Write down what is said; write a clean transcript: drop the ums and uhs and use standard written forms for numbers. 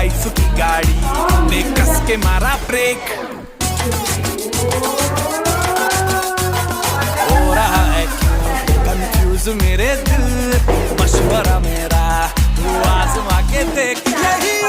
life की गाड़ी ने कस के मारा ब्रेक हो रहा है क्यों कंफ्यूज मेरे दिल मशवरा मेरा तू आजमा के देख यही